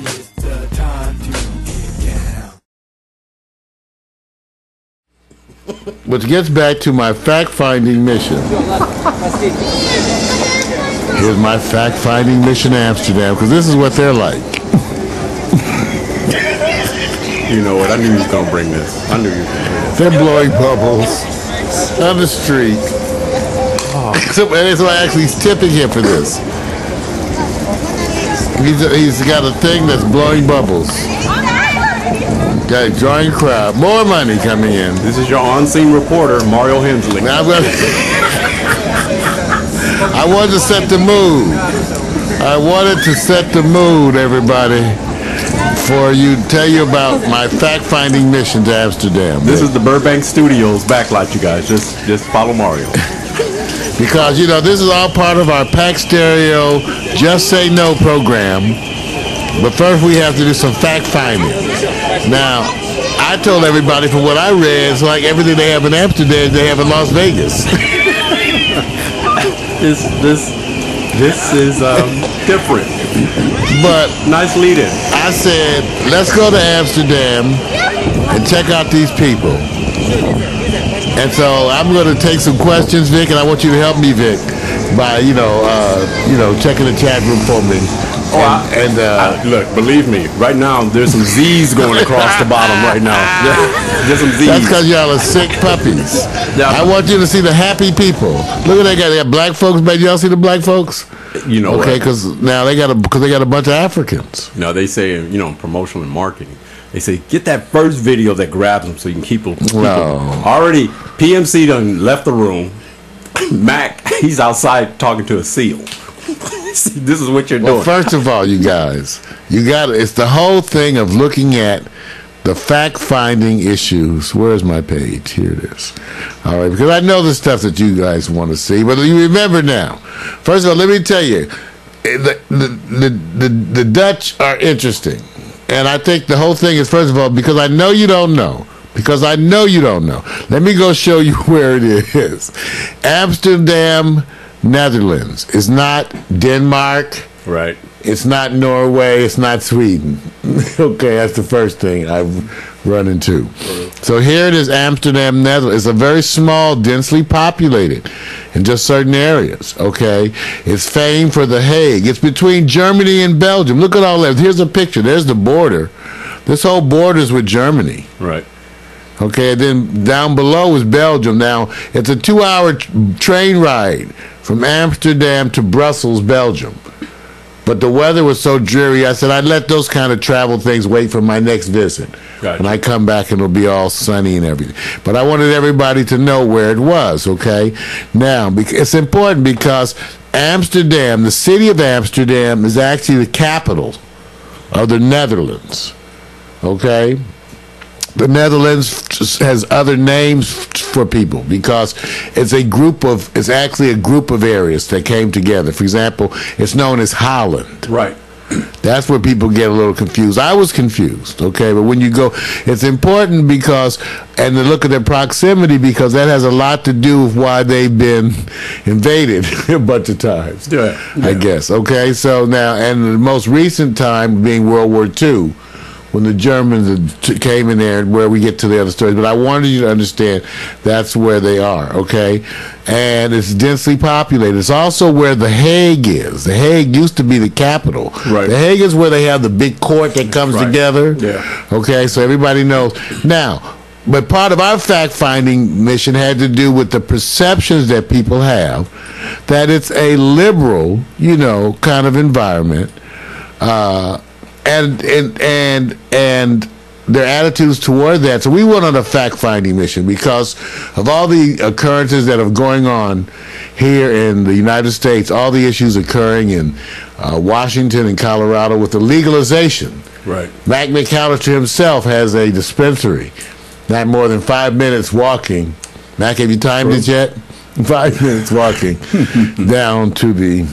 It's the time to get down. Which gets back to my fact-finding mission. Here's my fact-finding mission to Amsterdam, because this is what they're like. You know what? I knew he was gonna bring this. I knew he was gonna bring this. They're blowing bubbles on the street. And so actually he's tipping him for this. He's got a thing that's blowing bubbles. Got a drawing crowd. More money coming in. This is your on-scene reporter, Mario Hensley. Now I wanted to set the mood. I wanted to set the mood, everybody, for you, tell you about my fact-finding mission to Amsterdam. This is the Burbank Studios backlight, you guys. Just follow Mario. Because, you know, this is all part of our Pack Stereo Just Say No program. But first we have to do some fact-finding. Now, I told everybody from what I read, it's like everything they have in Amsterdam, they have in Las Vegas. This is different. But nice lead-in. I said, let's go to Amsterdam and check out these people. And so I'm going to take some questions, Vic, and I want you to help me, Vic, by checking the chat room for me. Look, believe me, right now there's some Z's going across the bottom right now. There's some Z's. That's because y'all are sick puppies. Yeah. I want you to see the happy people. Look at that guy. They got black folks, man. Y'all see the black folks? You know, okay, because now they got a bunch of Africans. No, they say, you know, promotional and marketing. They say, get that first video that grabs them so you can keep them. Already, PMC done left the room. Mac, he's outside talking to a seal. See, this is what you're doing. Well, first of all, you guys, it's the whole thing of looking at the fact-finding issues. Where's my page? Here it is. All right, because I know the stuff that you guys want to see, but you remember now. First of all, let me tell you, the Dutch are interesting. And I think the whole thing is, first of all, because I know you don't know. Let me go show you where it is. Amsterdam, Netherlands. It's not Denmark. Right. It's not Norway. It's not Sweden. Okay, that's the first thing I've run into. So here it is, Amsterdam, Netherlands. It's a very small, densely populated in just certain areas, okay? It's famed for The Hague. It's between Germany and Belgium. Look at all that. Here's a picture. There's the border. This whole border is with Germany. Right. Okay, and then down below is Belgium. Now, it's a 2-hour train ride from Amsterdam to Brussels, Belgium. But the weather was so dreary, I said I'd let those kind of travel things wait for my next visit. Gotcha. When I come back and it'll be all sunny and everything. But I wanted everybody to know where it was, okay? Now, it's important because Amsterdam, the city of Amsterdam, is actually the capital of the Netherlands, okay? The Netherlands has other names for people because it's actually a group of areas that came together. For example, it's known as Holland. Right. That's where people get a little confused. I was confused, okay? But when you go, it's important because, and to look at their proximity, because that has a lot to do with why they've been invaded a bunch of times, I guess, okay? So now, and the most recent time being World War II, when the Germans came in there, where we get to the other stories. But I wanted you to understand that's where they are, okay? And it's densely populated. It's also where The Hague is. The Hague used to be the capital. Right. The Hague is where they have the big court that comes together. Yeah. Okay, so everybody knows. Now, but part of our fact-finding mission had to do with the perceptions that people have, that it's a liberal, kind of environment, and their attitudes toward that. So we went on a fact-finding mission because of all the occurrences that are going on here in the United States, all the issues occurring in Washington and Colorado with the legalization. Right. Mac McAllister himself has a dispensary, not more than 5 minutes walking. Mac, have you timed it yet? 5 minutes walking down to the...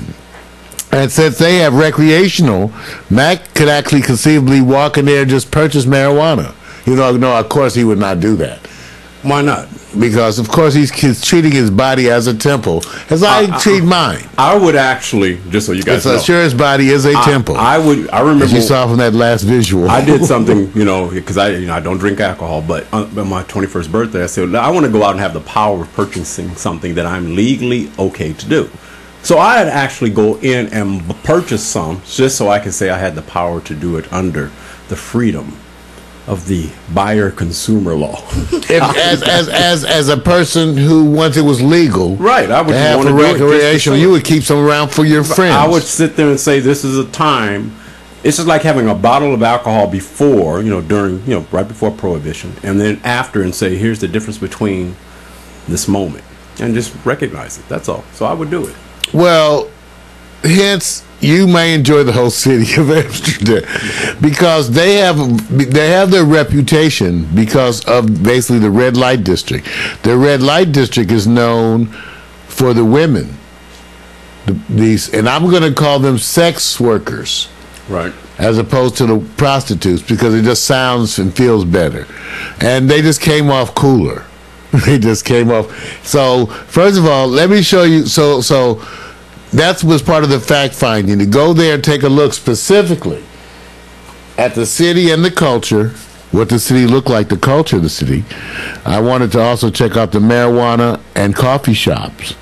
And since they have recreational, Mac could actually conceivably walk in there and just purchase marijuana. No, of course he would not do that. Why not? Because, of course, he's treating his body as a temple, as I treat mine. I would actually, just so you guys know. Sure, his body is a temple. I remember. As you saw from that last visual. I did something, because I don't drink alcohol, but on my 21st birthday, I said, I want to go out and have the power of purchasing something that I'm legally okay to do. So I'd actually go in and purchase some just so I can say I had the power to do it under the freedom of the buyer-consumer law. as a person who, once it was legal, right, I would have want a to recreational, you would keep some around for your friends. I would sit there and say, this is a time. It's just like having a bottle of alcohol before, during, right before Prohibition, and then after, and say, here's the difference between this moment, and just recognize it. That's all. So I would do it. Well, hence, you may enjoy the whole city of Amsterdam because they have their reputation because of basically the red light district. The red light district is known for the women, and I'm going to call them sex workers, right, as opposed to the prostitutes because it just sounds and feels better, and they just came off cooler. They just came off. So first of all, let me show you. So. That was part of the fact finding, to go there and take a look specifically at the city and the culture, what the city looked like, the culture of the city. I wanted to also check out the marijuana and coffee shops.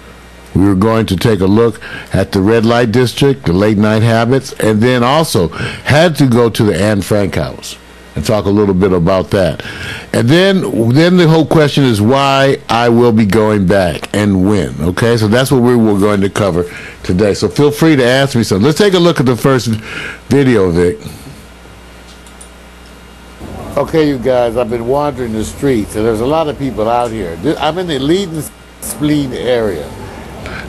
We were going to take a look at the red light district, the late night habits, and then also had to go to the Anne Frank house and talk a little bit about that. And then the whole question is why I will be going back and when. Okay, so that's what we were going to cover today. So feel free to ask me something. Let's take a look at the first video, Vic. Okay, you guys, I've been wandering the streets, and there's a lot of people out here. I'm in the Leidensplein area.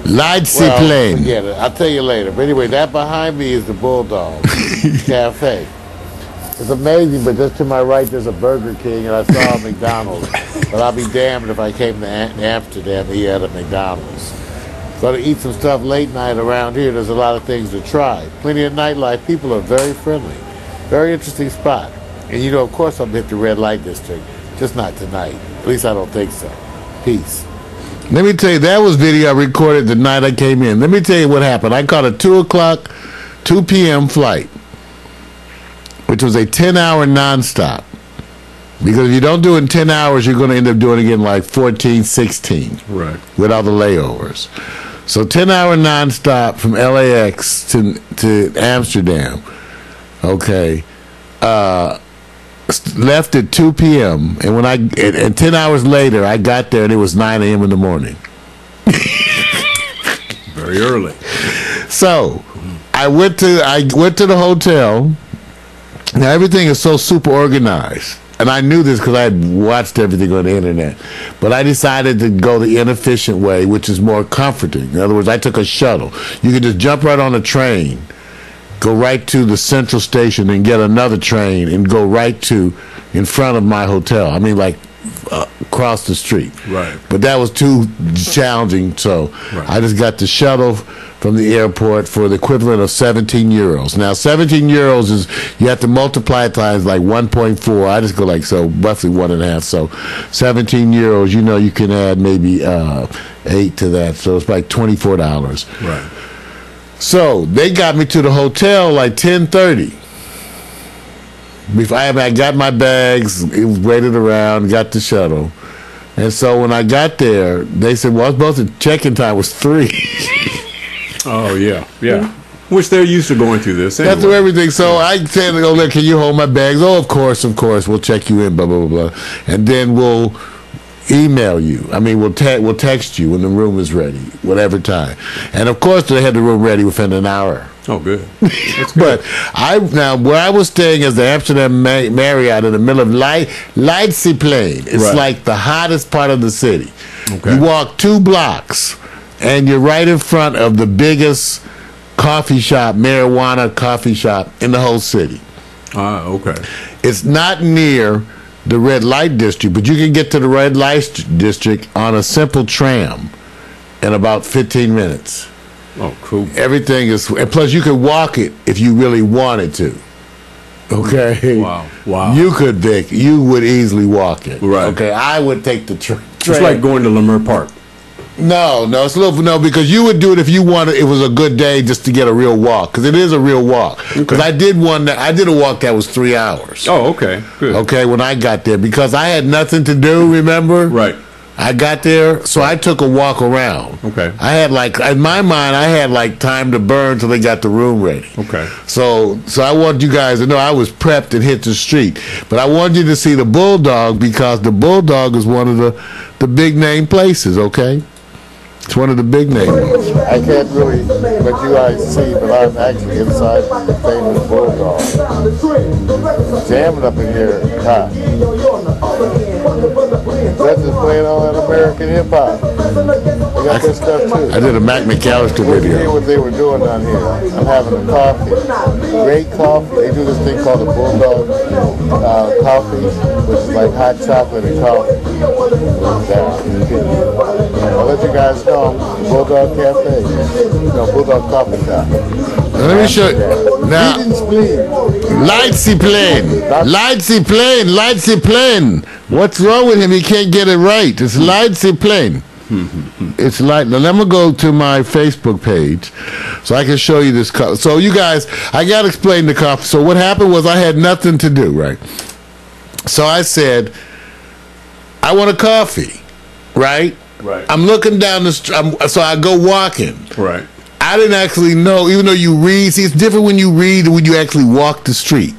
Leidensplein. Forget it. I'll tell you later. But anyway, that behind me is the Bulldog Cafe. It's amazing, but just to my right, there's a Burger King, and I saw a McDonald's. But I'll be damned if I came to Amsterdam and eat at a McDonald's. So to eat some stuff late night around here, there's a lot of things to try. Plenty of nightlife. People are very friendly. Very interesting spot. And of course, I'll hit the red light district. Just not tonight. At least I don't think so. Peace. Let me tell you, that was video I recorded the night I came in. Let me tell you what happened. I caught a 2 p.m. flight, which was a 10-hour nonstop. Because if you don't do it in 10 hours, you're going to end up doing it in like 14, 16. Right. With all the layovers. So 10-hour nonstop from LAX to Amsterdam. Okay. Left at 2 p.m. And 10 hours later, I got there and it was 9 a.m. in the morning. Very early. So I went to the hotel. Now everything is so super organized, and I knew this because I had watched everything on the internet. But I decided to go the inefficient way, which is more comforting. In other words, I took a shuttle. You could just jump right on a train, go right to the central station, and get another train, and go right to in front of my hotel. I mean, like across the street. Right. But that was too challenging, so right. I just got the shuttle from the airport for the equivalent of 17 euros. Now, 17 euros is, you have to multiply it times like 1.4. I just go like, so roughly 1.5. So 17 euros, you can add maybe 8 to that. So it's like $24. Right. So they got me to the hotel like 10:30. Before I got my bags, waited around, got the shuttle. And so when I got there, they said, well, the check-in time was 3. Oh, yeah. Which they're used to going through this anyway. That's everything. So I said, look, can you hold my bags? Oh, of course. We'll check you in, blah, blah, blah, blah. And then we'll email you. I mean, we'll text you when the room is ready, whatever time. And, of course, they had the room ready within an hour. Oh, good. That's good. But where I was staying is the Amsterdam Marriott in the middle of Leidseplein. It's right. like the hottest part of the city. Okay. You walk 2 blocks, and you're right in front of the biggest coffee shop, marijuana coffee shop in the whole city. Okay. It's not near the red light district, but you can get to the red light district on a simple tram in about 15 minutes. Oh, cool. Everything is, and plus you can walk it if you really wanted to. Okay. Wow. You could, Vic. You would easily walk it. Right. Okay. I would take the train. It's like going to Lemur Park. No, it's a little because you would do it if you wanted. It was a good day just to get a real walk, because it is a real walk. Because I did a walk that was 3 hours. Oh, okay, good. Okay, when I got there, because I had nothing to do. Remember? Right. I got there, so I took a walk around. Okay. I had in my mind, I had time to burn till they got the room ready. Okay. So I want you guys to know I was prepped and hit the street, but I wanted you to see the Bulldog, because the Bulldog is one of the big name places. Okay. It's one of the big name ones. I can't really let you guys see, but I'm actually inside the famous Bulldog. Jamming up in here, hot. That's just playing all that American hip hop. They got this stuff too. I did a Mac McAllister video. See what they were doing down here. I'm having a coffee. Great coffee. They do this thing called the Bulldog coffee, which is like hot chocolate and coffee. I'll let you guys know. Bulldog Cafe. No, Bulldog Coffee Shop. Let me show you. Now, Lightsy plane. What's wrong with him? He can't get it right. It's Lightsy plane. It's light. Now let me go to my Facebook page so I can show you this. So you guys, I got to explain the coffee. So what happened was I had nothing to do, right? So I said, I want a coffee, right? Right. I'm looking down the street, so I go walking. Right. I didn't actually know, even though you read. See, it's different when you read than when you actually walk the street.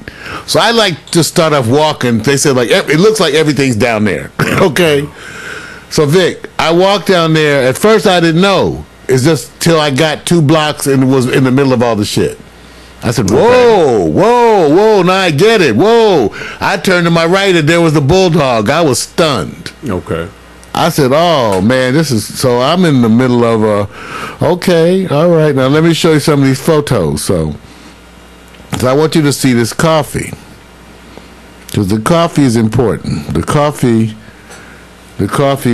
So I like to start off walking. They said, it looks like everything's down there. Okay. So, Vic, I walked down there. At first, I didn't know. It's just till I got 2 blocks and was in the middle of all the shit. I said, whoa, now I get it. Whoa. I turned to my right and there was the Bulldog. I was stunned. Okay. I said, oh, man, so I'm in the middle of okay, all right. Now, let me show you some of these photos. So I want you to see this coffee, because the coffee is important. The coffee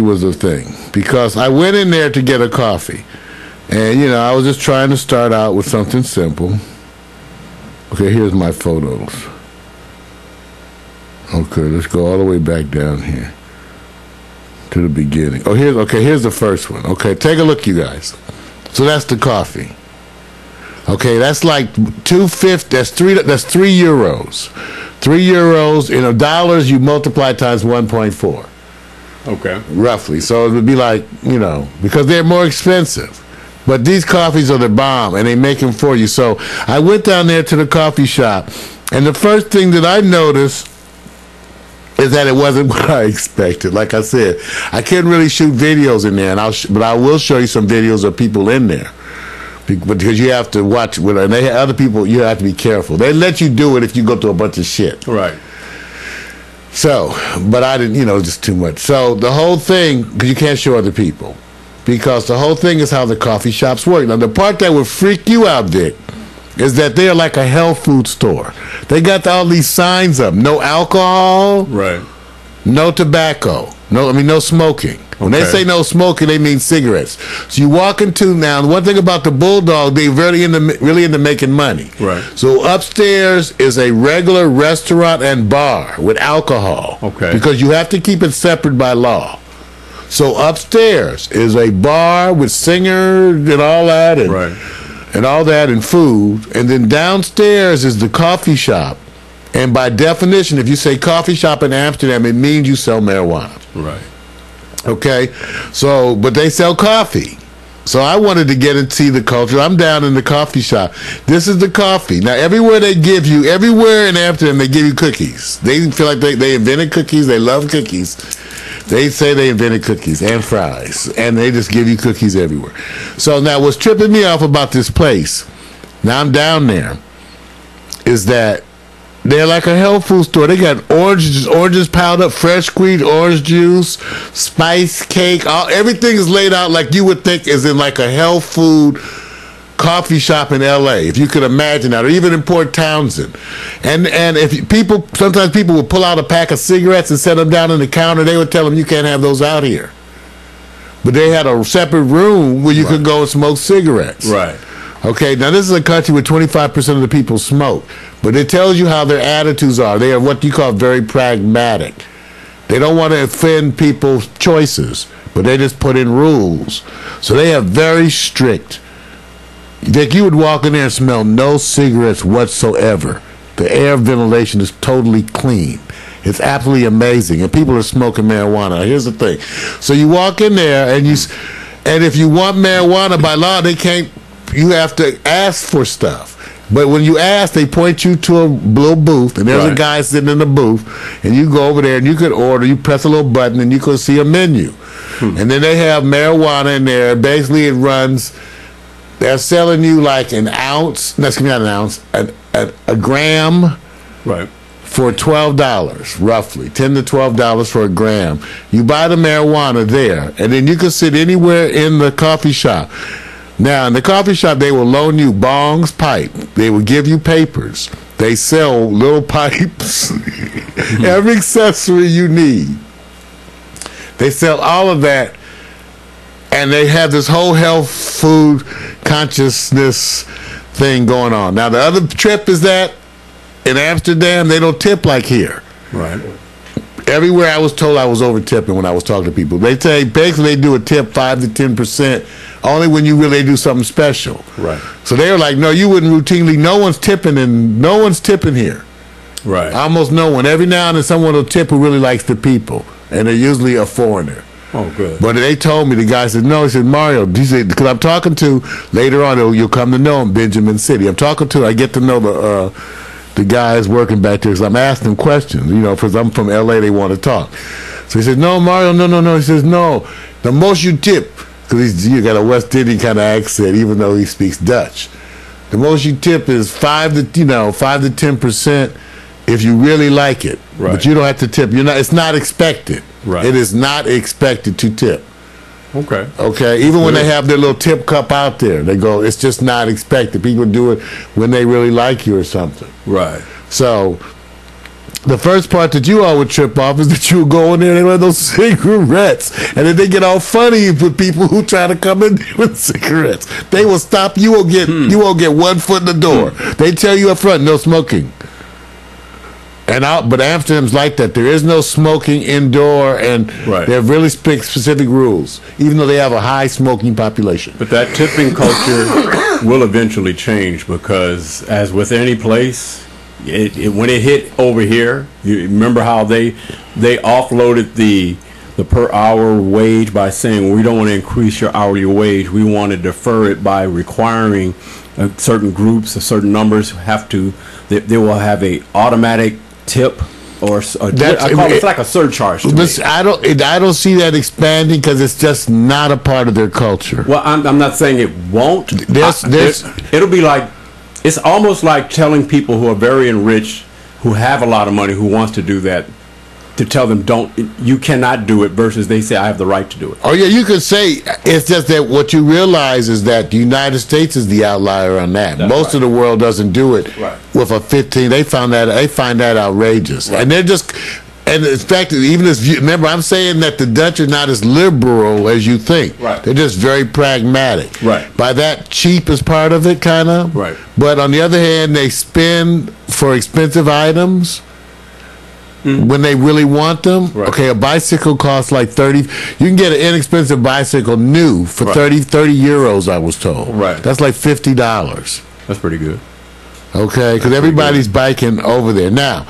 was a thing, because I went in there to get a coffee. And, I was just trying to start out with something simple. Okay, here's my photos. Okay, let's go all the way back down here to the beginning. Oh, here's the first one. Okay, take a look, you guys. So that's the coffee. Okay, that's like $2.50. That's 3 euros. 3 euros in dollars, you multiply times 1.4. Okay. Roughly. So it would be like, because they're more expensive. But these coffees are the bomb, and they make them for you. So I went down there to the coffee shop, and the first thing that I noticed is that it wasn't what I expected. Like I said, I couldn't really shoot videos in there, but I will show you some videos of people in there, because you have to watch. And they have other people, you have to be careful. They let you do it if you go through a bunch of shit. Right. So, but I didn't, just too much. So the whole thing, because you can't show other people, because the whole thing is how the coffee shops work. Now, the part that would freak you out, Dick, is that they're like a health food store. They got all these signs up: no alcohol, right? No tobacco, no smoking. When they say no smoking, they mean cigarettes. So you walk into now. One thing about the Bulldog, they're really into making money. Right. So upstairs is a regular restaurant and bar with alcohol. Okay. Because you have to keep it separate by law. So upstairs is a bar with singers and all that, and all that, and food. And then downstairs is the coffee shop. And by definition, if you say coffee shop in Amsterdam, it means you sell marijuana. Right. Okay. So, but they sell coffee. So I wanted to get and see the culture. I'm down in the coffee shop. This is the coffee. Now, everywhere in Amsterdam, they give you cookies. They feel like they invented cookies. They love cookies. They say they invented cookies and fries, and they just give you cookies everywhere. So now what's tripping me off about this place, now I'm down there, is that they're like a health food store. They got oranges piled up, fresh squeezed orange juice, spice cake. Everything is laid out like you would think is in like a health food coffee shop in L.A., if you could imagine that, or even in Port Townsend. And sometimes people would pull out a pack of cigarettes and set them down on the counter. They would tell them, you can't have those out here. But they had a separate room where you could go and smoke cigarettes. Right. Okay, now this is a country where 25% of the people smoke, but it tells you how their attitudes are. They are what you call very pragmatic. They don't want to offend people's choices, but they just put in rules. So they are very strict. Like you would walk in there and smell no cigarettes whatsoever. The air ventilation is totally clean. It's absolutely amazing, and people are smoking marijuana. Here's the thing: so you walk in there, and if you want marijuana by law, they can't. You have to ask for stuff. But when you ask, they point you to a little booth, and there's a guy sitting in the booth, and you go over there, and you can order. You press a little button, and you can see a menu, and then they have marijuana in there. Basically, it runs. They're selling you like an ounce. No, excuse me, not an ounce. A gram. Right. For $12, roughly $10 to $12 for a gram. You buy the marijuana there, and then you can sit anywhere in the coffee shop. Now, in the coffee shop, they will loan you bongs, pipe. They will give you papers. They sell little pipes, every accessory you need. They sell all of that, and they have this whole health, food, consciousness thing going on. Now, the other trip is that in Amsterdam, they don't tip like here. Right. Everywhere I was told I was over tipping when I was talking to people. They say basically they do a tip 5 to 10% only when you really do something special. Right. So they were like, no, you wouldn't routinely. No one's tipping here. Right. Almost no one. Every now and then someone will tip who really likes the people, and they're usually a foreigner. Oh, good. But they told me, the guy said, no, he said, Mario, he said, because I'm talking to, later on, you'll come to know him, Benjamin City. I get to know the guys working back there, because I'm asking them questions, because I'm from L.A., they want to talk. So he said, no, Mario, no. He says, no, the most you tip, because you got a West Indian kind of accent, even though he speaks Dutch. The most you tip is 5 to 10% if you really like it. Right. But you don't have to tip. It's not expected. Right. It is not expected to tip. Okay. Okay. Even when they have their little tip cup out there, they go, it's just not expected. People do it when they really like you or something. Right. So the first part that you all would trip off is that you would go in there and they have those cigarettes, and then they get all funny with people who try to come in there with cigarettes. They will stop. You won't get 1 foot in the door. They tell you up front, no smoking. But Amsterdam's like that. There is no smoking indoor, and they have really specific rules, even though they have a high smoking population. But that tipping culture will eventually change, because, as with any place, when it hit over here, you remember how they offloaded the per hour wage by saying, we don't want to increase your hourly wage. We want to defer it by requiring certain groups, certain numbers they will have a automatic tip, or it's like a surcharge to me. I don't see that expanding, because it's just not a part of their culture. Well, I'm not saying it won't. It'll be like, it's almost like telling people who are very enriched, who have a lot of money, who wants to do that, to tell them you cannot do it, versus they say I have the right to do it. Oh yeah, you could say, it's just that what you realize is that the United States is the outlier on that. Most of the world doesn't do it with a 15. They find that outrageous, and they're just. And in fact, remember, I'm saying that the Dutch are not as liberal as you think. Right. They're just very pragmatic. Right. By that, cheap is part of it, kind of. Right. But on the other hand, they spend for expensive items. When they really want them. Right. Okay, a bicycle costs like 30. You can get an inexpensive bicycle new for 30 euros, I was told. Right. That's like $50. That's pretty good. Okay, because everybody's biking over there. Now,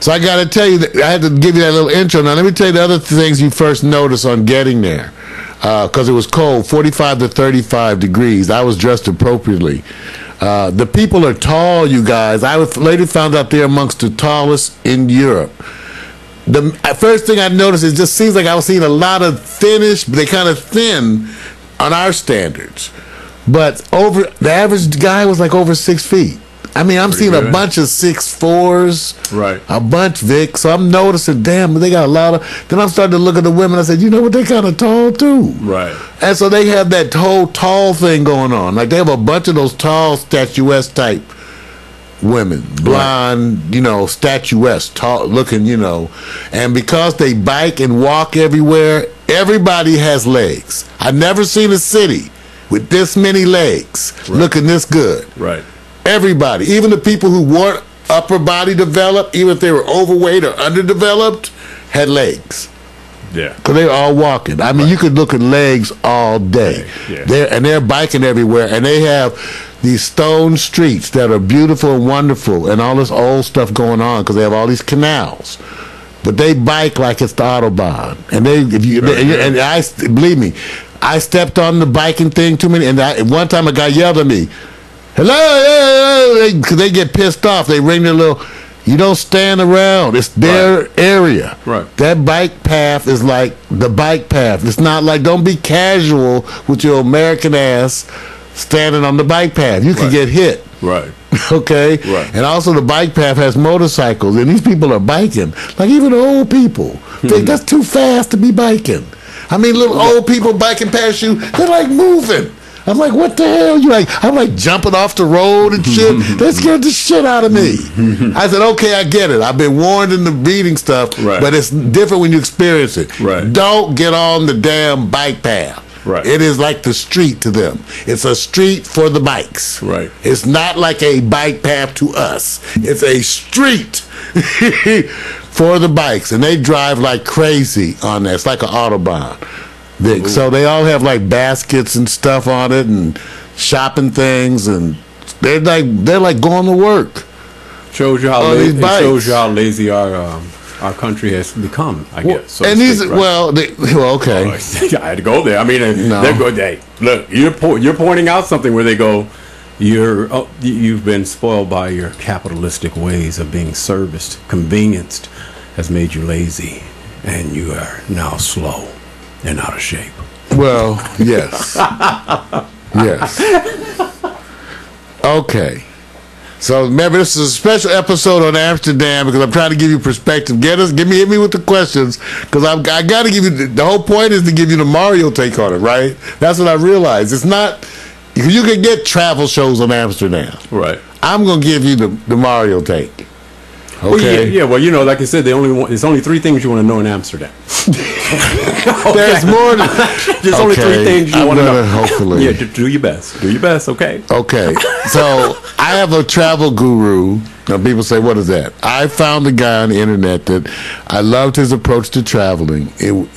so I got to tell you, I had to give you that little intro. Now, let me tell you the other things you first notice on getting there. Because it was cold, 45 to 35 degrees. I was dressed appropriately. The people are tall, you guys. I later found out they're amongst the tallest in Europe. The first thing I noticed, it just seems like I was seeing a lot of thinnish, but they kind of thin on our standards. But the average guy was like over 6 feet. I mean, I'm seeing a bunch of 6'4"s, right? A bunch, Vic. So I'm noticing, damn, they got a lot of. Then I'm starting to look at the women. I said, you know what? They're kind of tall too, right? And so they have that whole tall thing going on. Like they have a bunch of those tall, statuesque type women, blonde, statuesque, tall looking, and because they bike and walk everywhere, everybody has legs. I've never seen a city with this many legs, looking this good. Right. Everybody, even the people who weren't upper body developed, even if they were overweight or underdeveloped, had legs. Yeah. Because they were all walking. I mean, you could look at legs all day. Yeah. They're biking everywhere, and they have these stone streets that are beautiful and wonderful, and all this old stuff going on because they have all these canals. But they bike like it's the Autobahn, and believe me, I stepped on the biking thing too many, and one time a guy yelled at me, "Hello!" Because they get pissed off. They ring their little. You don't stand around. It's their area. Right. That bike path is like the bike path. It's not like, don't be casual with your American ass standing on the bike path. You could get hit. Right. Okay? Right. And also the bike path has motorcycles, and these people are biking. Like even old people think that's too fast to be biking. I mean, little old people biking past you, they're like moving. I'm like, what the hell? I'm like jumping off the road and shit. That scared the shit out of me. I said, okay, I get it. I've been warned in the reading stuff, but it's different when you experience it. Right. Don't get on the damn bike path. Right. It is like the street to them. It's a street for the bikes. Right. It's not like a bike path to us. It's a street for the bikes. And they drive like crazy on that. It's like an Autobahn. So they all have like baskets and stuff on it and shopping things, and they're like going to work. Shows you how lazy our country has become, I guess. So and these, right? Okay. I had to go there. I mean, they're good. Hey, look, you're pointing out something where they go, you've been spoiled by your capitalistic ways of being serviced. Convenienced has made you lazy, and you are now slow and out of shape. Well, yes. Yes. Okay. So remember, this is a special episode on Amsterdam because I'm trying to give you perspective. Hit me with the questions because I got to give you the whole point is to give you the Mario take on it, right? That's what I realized. It's not you can get travel shows on Amsterdam, right? I'm gonna give you the Mario take. Okay. Well, yeah. Well, like I said, there's only 3 things you want to know in Amsterdam. There's more. There's only 3 things you want to know. Hopefully, yeah. Do your best. Do your best. Okay. Okay. So I have a travel guru. Now people say, "What is that?" I found a guy on the internet that I loved his approach to traveling,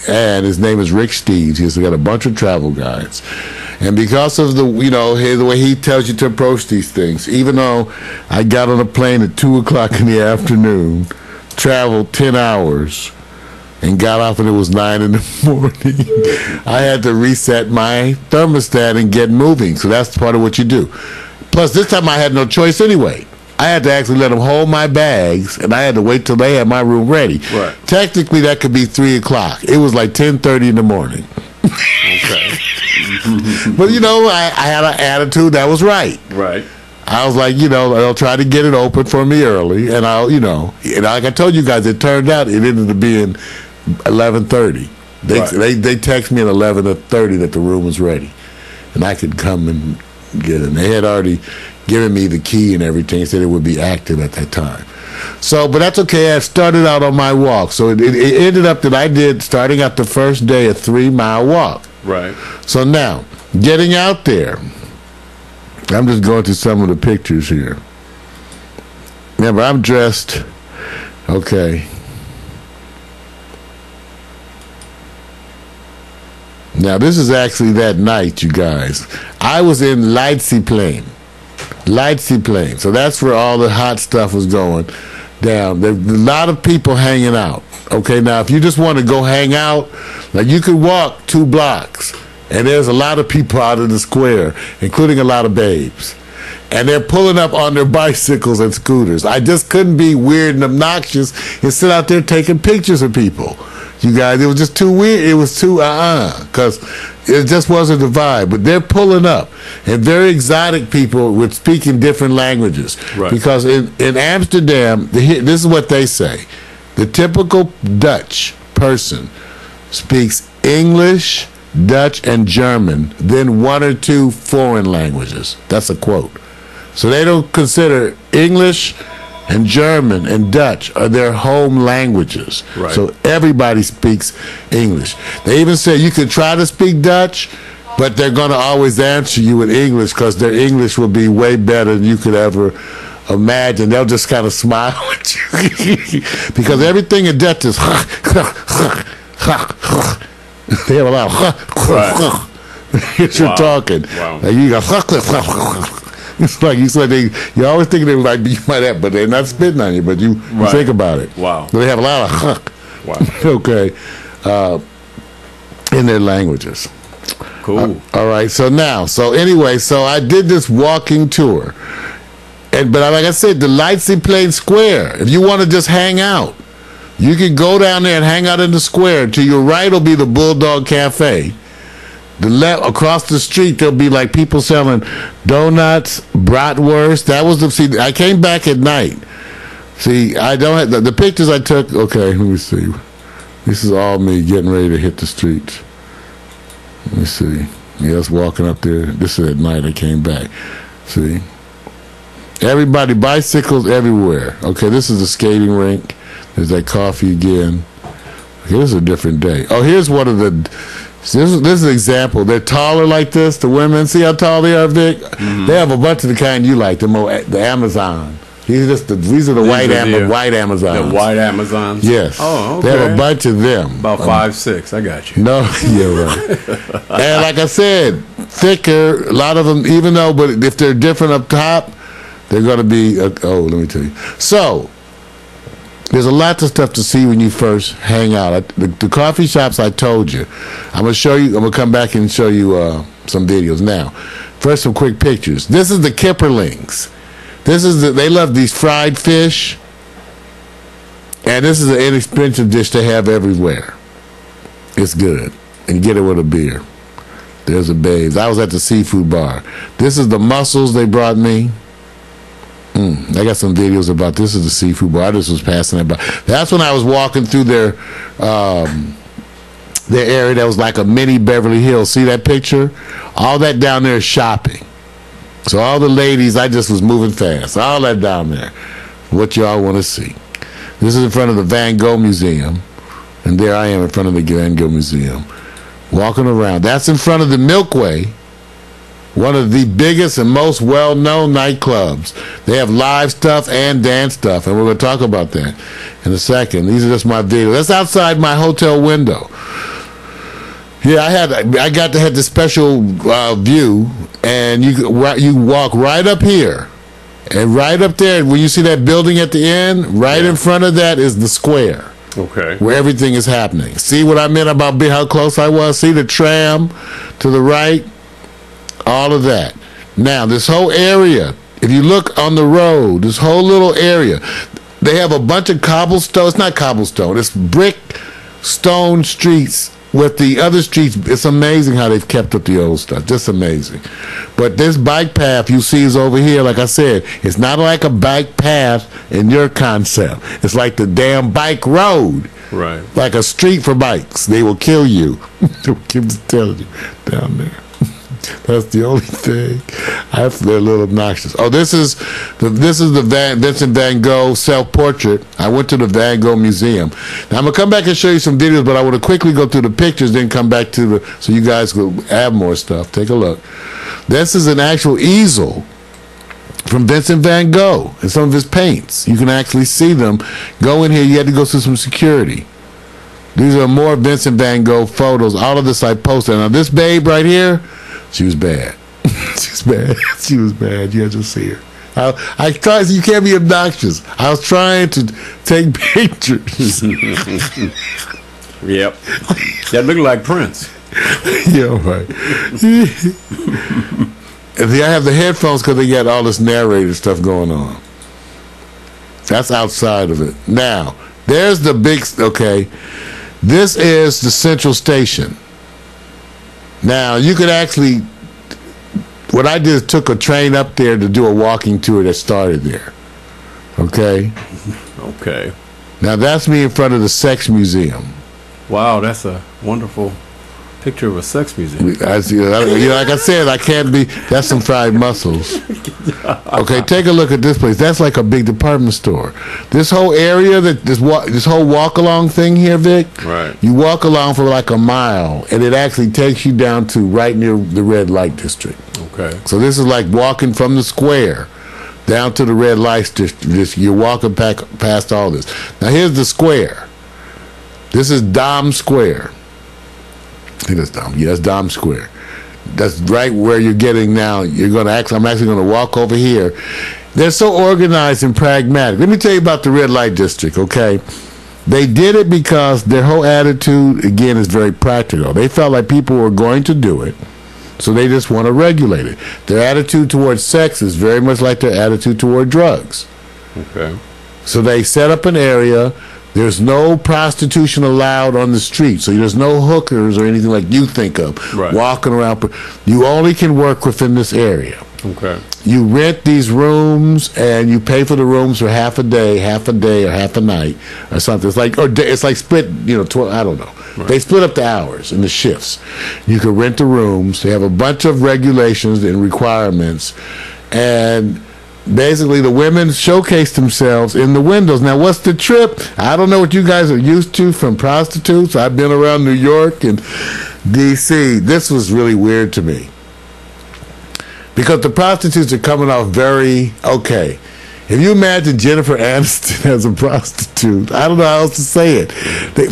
and his name is Rick Steves. He's got a bunch of travel guides. And because of the way he tells you to approach these things, even though I got on a plane at 2:00 in the afternoon, traveled 10 hours, and got off and it was 9 in the morning, I had to reset my thermostat and get moving. So that's part of what you do. Plus, this time I had no choice anyway. I had to actually let them hold my bags, and I had to wait till they had my room ready. Right. Technically, that could be 3:00. It was like 10:30 in the morning. Okay. But I had an attitude that was right. Right. I was like, they'll try to get it open for me early, and and like I told you guys, it turned out it ended up being 11:30. They text me at 11:30 that the room was ready, and I could come and get it. They had already given me the key and everything, said it would be active at that time. So, but that's okay. I started out on my walk. So it ended up that I did, starting out the first day, a 3-mile walk. Right. So now, getting out there, I'm just going through some of the pictures here. Remember, I'm dressed, okay. Now, this is actually that night, you guys. I was in Leidseplein. So that's where all the hot stuff was going down. There's a lot of people hanging out. Okay, now if you just want to go hang out, like you could walk 2 blocks, and there's a lot of people out in the square, including a lot of babes. And they're pulling up on their bicycles and scooters. I just couldn't be weird and obnoxious and sit out there taking pictures of people. You guys, it was just too weird. It was too because it just wasn't the vibe. But they're pulling up, and very exotic people with speaking different languages. Right. Because in Amsterdam, this is what they say: the typical Dutch person speaks English, Dutch, and German, then 1 or 2 foreign languages. That's a quote. So they don't consider English and German and Dutch are their home languages. Right. So everybody speaks English. They even say you can try to speak Dutch, but they're going to always answer you in English because their English will be way better than you could ever imagine. They'll just kind of smile at you because everything in Dutch is they have a lot of you're talking. Wow. Like you got it's like you said you always think they like you might have, but they're not spitting on you, but you think about it. Wow. They have a lot of okay, in their languages. Cool. All right. So anyway, I did this walking tour, but like I said, the lights in Plain Square. If you want to just hang out, you can go down there and hang out in the square. To your right will be the Bulldog Cafe. The left across the street there'll be like people selling donuts, bratwurst. That was I came back at night. See, I don't have the pictures I took. Okay, let me see. This is all me getting ready to hit the streets. Let me see. Yeah, I was walking up there. This is at night. I came back. See, everybody, bicycles everywhere. Okay, this is the skating rink. There's that coffee again. Okay, this is a different day. Oh, here's one of the. This is an example. They're taller like this. The women, see how tall they are, Vic? Mm-hmm. They have a bunch of the kind you like. The Amazon. These are the white Amazons. The white Amazons. Yes. Oh, okay. They have a bunch of them. About 5'6". I got you. No, you're right. And like I said, thicker. A lot of them, but if they're different up top, they're going to be. Let me tell you. So. There's a lot of stuff to see when you first hang out. The coffee shops I told you. I'm going to show you. I'm going to come back and show you some videos. Now, first some quick pictures. This is the Kipperlings. They love these fried fish. And this is an inexpensive dish they have everywhere. It's good. And you get it with a beer. There's a Babes. I was at the seafood bar. This is the mussels they brought me. I got some videos about this. Is the seafood bar. I just was passing it by. That's when I was walking through their area that was like a mini Beverly Hills. See that picture? All that down there is shopping. So all the ladies, I just was moving fast. All that down there. What y'all want to see? This is in front of the Van Gogh Museum. And there I am in front of the Van Gogh Museum. Walking around. That's in front of the Milkway. One of the biggest and most well-known nightclubs. They have live stuff and dance stuff, and we're going to talk about that in a second. These are just my videos. That's outside my hotel window. Yeah, I got to have the special view, and you walk right up here, and right up there, when you see that building at the end, in front of that is the square. Okay. Where everything is happening. See what I meant about how close I was? See the tram to the right? All of that. Now, this whole area, if you look on the road, this whole little area, they have a bunch of cobblestone. It's not cobblestone. It's brick stone streets with the other streets. It's amazing how they've kept up the old stuff. Just amazing. But this bike path you see is over here, like I said, it's not like a bike path in your concept. It's like the damn bike road. Right. Like a street for bikes. They will kill you. They will keep telling you down there. That's the only thing. They're a little obnoxious. Oh, this is the Vincent Van Gogh self-portrait. I went to the Van Gogh Museum. Now I'm gonna come back and show you some videos, but I want to quickly go through the pictures, then come back to so you guys will have more stuff. Take a look. This is an actual easel from Vincent Van Gogh and some of his paints. You can actually see them. Go in here. You had to go through some security. These are more Vincent Van Gogh photos. All of this I posted. Now this babe right here. She was bad. She's bad. She was bad. You had to see her. I thought you can't be obnoxious. I was trying to take pictures. Yep. That looked like Prince. Yeah, right. And I have the headphones because they got all this narrator stuff going on. That's outside of it. Now, there's the big. Okay, this is the Central Station. Now, you could actually, what I did is took a train up there to do a walking tour that started there. Okay? Okay. Now, that's me in front of the Sex Museum. Wow, that's a wonderful Picture of a sex museum. Like I said, I can't be. That's some fried mussels. Okay, take a look at this place. That's like a big department store. This whole area, this whole walk along thing here, Vic. Right. You walk along for like a mile, and it actually takes you down to right near the red light district. Okay. So this is like walking from the square down to the red light district. You're walking past all this. Now here's the square. This is Dom Square. I think that's Dom. Yeah, that's Dom Square. That's right where you're getting now. I'm actually going to walk over here. They're so organized and pragmatic. Let me tell you about the red light district, okay? They did it because their whole attitude, again, is very practical. They felt like people were going to do it, so they just want to regulate it. Their attitude towards sex is very much like their attitude toward drugs. Okay. So they set up an area. There's no prostitution allowed on the street, so there's no hookers or anything like you think of walking around. You only can work within this area. Okay. You rent these rooms, and you pay for the rooms for half a day, or half a night, or something. It's like split. 12, I don't know. Right. They split up the hours and the shifts. You can rent the rooms. They have a bunch of regulations and requirements, and basically the women showcase themselves in the windows. Now, what's the trip? I don't know what you guys are used to from prostitutes. I've been around New York and D.C. This was really weird to me, because the prostitutes are coming off very okay. If you imagine Jennifer Aniston as a prostitute, I don't know how else to say it.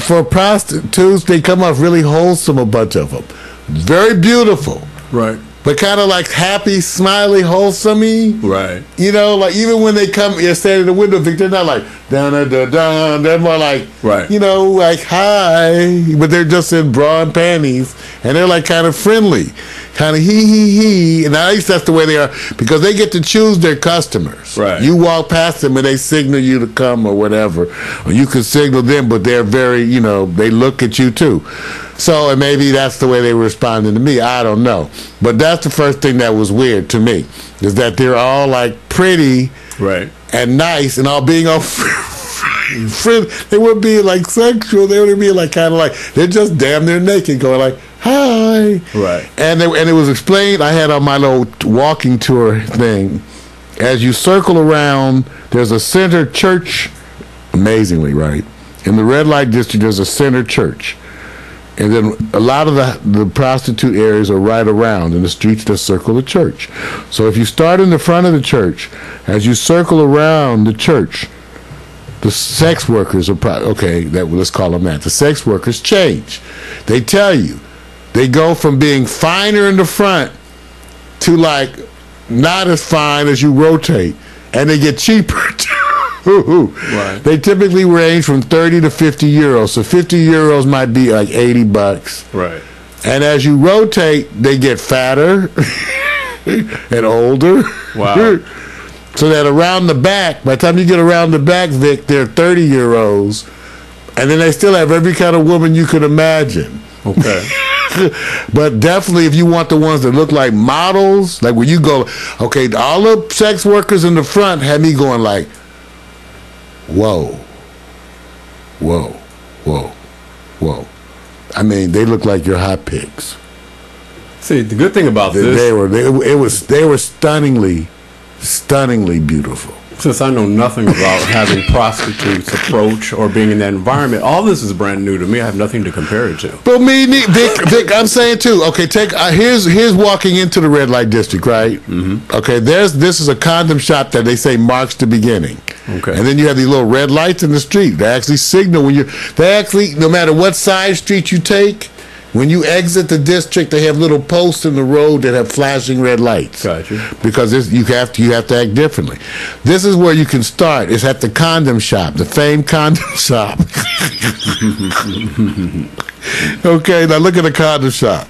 For prostitutes, they come off really wholesome, a bunch of them. Very beautiful. Right. But kind of like happy, smiley, wholesome-y. Right. Like even when they come, you're standing in the window, they're not like, dun-dun-dun-dun. They're more like, right. Like, hi. But they're just in bra and panties. And they're like kind of friendly. Kind of he. And at least that's the way they are, because they get to choose their customers. Right. You walk past them and they signal you to come or whatever. Or you can signal them, but they're very, they look at you too. So, and maybe that's the way they were responding to me. I don't know. But that's the first thing that was weird to me, is that they're all like pretty and nice and all being all friendly. They wouldn't be like sexual. They would be like kind of like, they're just damn near naked going like, hi. Right. And it was explained, I had on my little walking tour thing, as you circle around, there's a center church, amazingly, right? In the red light district, there's a center church. And then a lot of the prostitute areas are right around in the streets that circle the church. So if you start in the front of the church, as you circle around the church, the sex workers are let's call them that. The sex workers change. They tell you, they go from being finer in the front to like not as fine as you rotate, and they get cheaper too. Right. They typically range from 30 to 50 euros. So 50 euros might be like $80. Right. And as you rotate, they get fatter and older. Wow. So that around the back, by the time you get around the back, Vic, they're 30 euros. And then they still have every kind of woman you could imagine. Okay. But definitely, if you want the ones that look like models, like when you go, okay, all the sex workers in the front had me going like, whoa. I mean, they look like your hot pigs. See, the good thing about this, they were stunningly beautiful. Since I know nothing about having prostitutes approach or being in that environment, all this is brand new to me. I have nothing to compare it to. But Vic, I'm saying too. Okay, here's walking into the red light district, right? Mm-hmm. Okay, this is a condom shop that they say marks the beginning. Okay, and then you have these little red lights in the street. They actually signal when no matter what side street you take. When you exit the district, they have little posts in the road that have flashing red lights. Gotcha. Because you have to act differently. This is where you can start. It's at the condom shop, the famed condom shop. Okay, now look at the condom shop.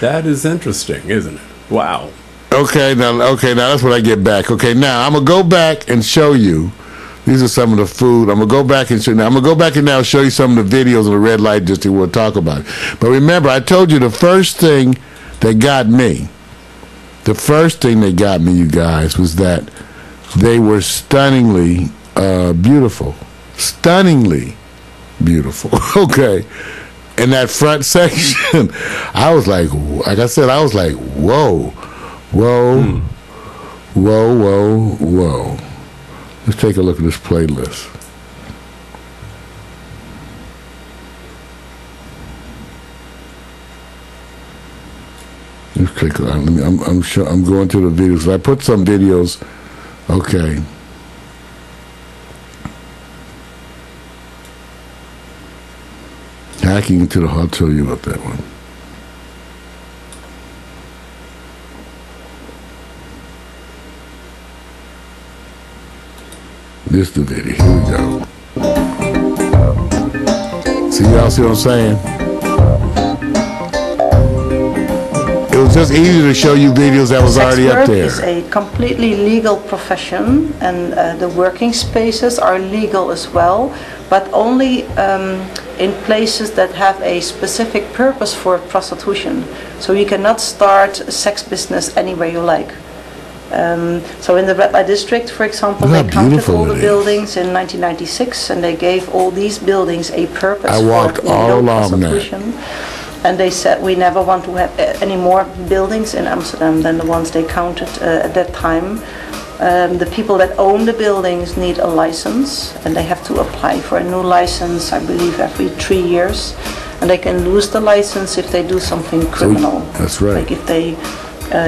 That is interesting, isn't it? Wow. Okay, now that's what I get back. Okay, now I'm gonna go back and show you. These are some of the food. I'm gonna go back and now show you some of the videos of the red light district. We'll talk about it. But remember, I told you the first thing that got me, you guys, was that they were stunningly beautiful. Stunningly beautiful. Okay. in that front section, I was like I said, I was like, whoa, whoa, whoa, whoa, whoa. Let's take a look at this playlist. Let's take a look. I'm going to the videos. I put some videos. Okay. Hacking into the, I'll tell you about that one. This the video. Here we go. See, y'all see what I'm saying? It was just easy to show you videos that was already up there. Sex work is a completely legal profession, and the working spaces are legal as well, but only in places that have a specific purpose for prostitution. So you cannot start a sex business anywhere you like. So in the red light district, for example, they counted all the buildings in 1996, and they gave all these buildings a purpose for all along prostitution. And they said, we never want to have any more buildings in Amsterdam than the ones they counted at that time. The people that own the buildings need a license, and they have to apply for a new license, I believe, every 3 years. And they can lose the license if they do something criminal. That's right. Like if they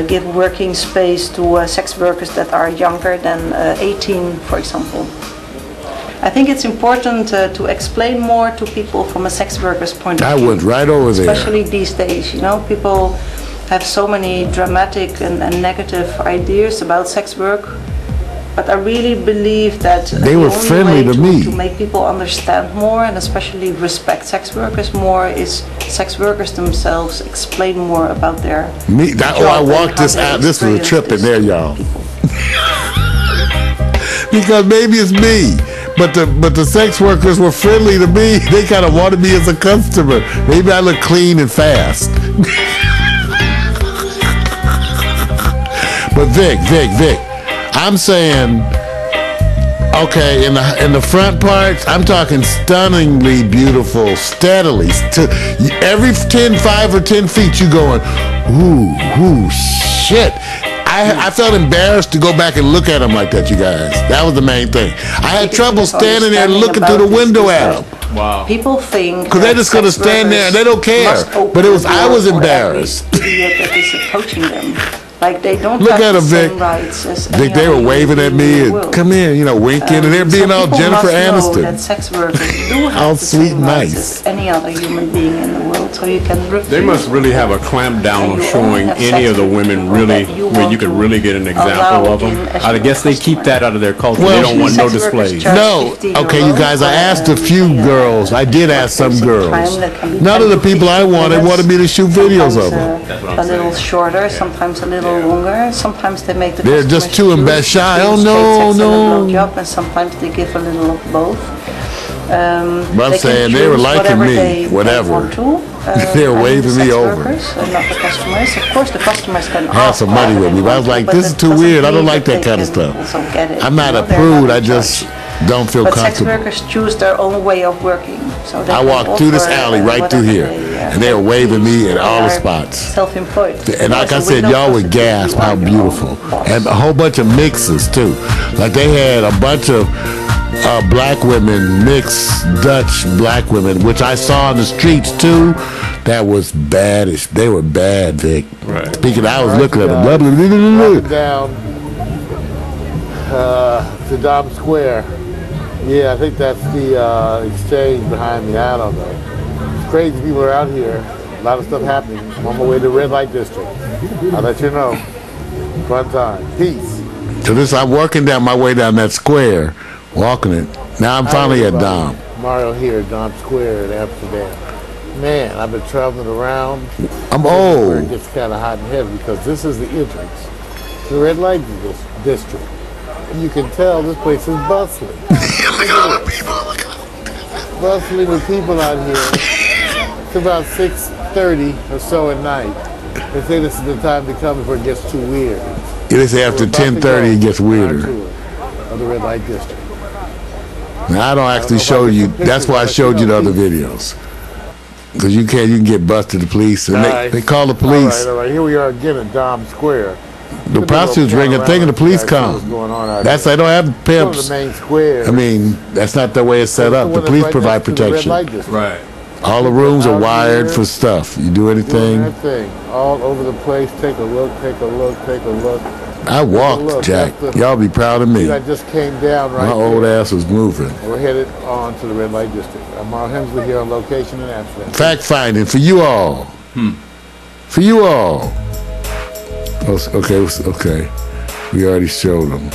give working space to sex workers that are younger than 18, for example. I think it's important to explain more to people from a sex worker's point of view. I went right over there. Especially these days, you know, people have so many dramatic and negative ideas about sex work. But I really believe that they were friendly to me. To make people understand more and especially respect sex workers more is sex workers themselves explain more about their I walked this out. This was a trip in there, y'all. Because maybe it's me. But the sex workers were friendly to me. They kind of wanted me as a customer. Maybe I look clean and fast. But Vic, I'm saying, okay, in the front parts, I'm talking stunningly beautiful, steadily. Every 5 or 10 feet, you going, ooh, shit. I felt embarrassed to go back and look at them like that, you guys. That was the main thing. I had trouble standing there looking through the window at them. Wow. People think because they're just going to stand there and they don't care. But I was embarrassed. Idiot that is approaching them. Like they don't look have at them, the Vic. same rights as Vic, they were waving at me and come in, winking, and they're being all Jennifer Aniston. That sex workers do have all the sweet same and rights nice. as any other human being in the world, so you can refuse. They must really have a clamp down on showing any of the women really where you could really get an example of them. I guess they keep that out of their culture. They don't want no displays. No, okay, you guys. I asked a few girls. I did ask some girls. None of the people I wanted me to shoot videos of them. A little shorter, sometimes a little longer. Sometimes they make the they're just too shy. Oh no. And sometimes they give a little of both. But I'm saying they were liking me, whatever. They were waving me over. Not the customers. Of course, the customers can have some money with me. But I was like, this is too weird. I don't like that kind of stuff. I'm not a prude. I just don't feel comfortable. But sex workers choose their own way of working. So I walked through this alley right through here, and they were waving me in all the spots. Self-employed. And like I said, y'all would gasp how beautiful. And a whole bunch of mixes too. Like they had a bunch of black women, mixed Dutch black women, which I saw in the streets too. That was baddish. They were bad, Vic. Right. Speaking, I was looking at them. Down to Dom Square. Yeah, I think that's the exchange behind me. I don't know. It's crazy people are out here. A lot of stuff happening. I'm on my way to the red light district. I'll let you know. Fun time. Peace. So I'm working down my way down that square, walking it. Now I'm finally at Dom. Mario here at Dom Square in Amsterdam. Man, I've been traveling around. I'm old. It gets kind of hot and heavy because this is the entrance to the red light district. And you can tell this place is bustling. Look at all the people. Look at all bustling with people out here. It's about 6:30 or so at night. They say this is the time to come before it gets too weird. Yeah, they say after 10:30 it gets weirder. Of the red light district. Now I don't actually show you. That's why I showed you the other videos. Because you can get busted, the police. And they call the police. All right. Here we are again at Dom Square. The prostitutes ringing, thinking the police come. That's they don't have pimps. The main square. I mean, that's not the way it's set up. The police provide protection. Right. All the rooms are wired for stuff. You do anything. All over the place. Take a look. I walked, Jack. Y'all be proud of me. I just came down right My old ass was moving. We're headed on to the red light district. I'm Mark Hemsley here on location in Amsterdam. Fact finding for you all. For you all. Okay. We already showed them.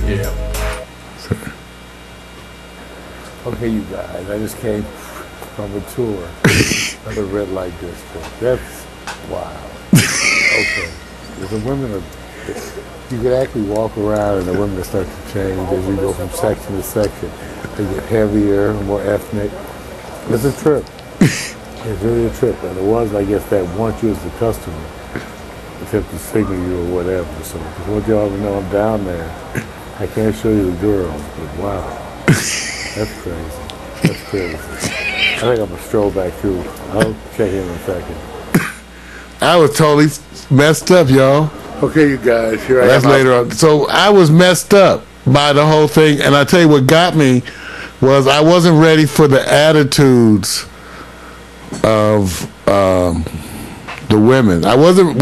Yeah. Okay, you guys. I just came from a tour of the red light district. That's wow. Okay. The women you could actually walk around and the women start to change as you go from section to section. They get heavier, more ethnic. It's a trip. It's really a trip. And the ones, I guess, that want you as the customer attempt to signal you or whatever. So I want y'all to know I'm down there. I can't show you the girls, but wow. That's crazy. That's crazy. I think I'm going to stroll back through. I'll check in a second. I was totally messed up, y'all. Okay, you guys. Here I am. That's later on. So I was messed up by the whole thing. And I tell you what got me was I wasn't ready for the attitudes of the women. I wasn't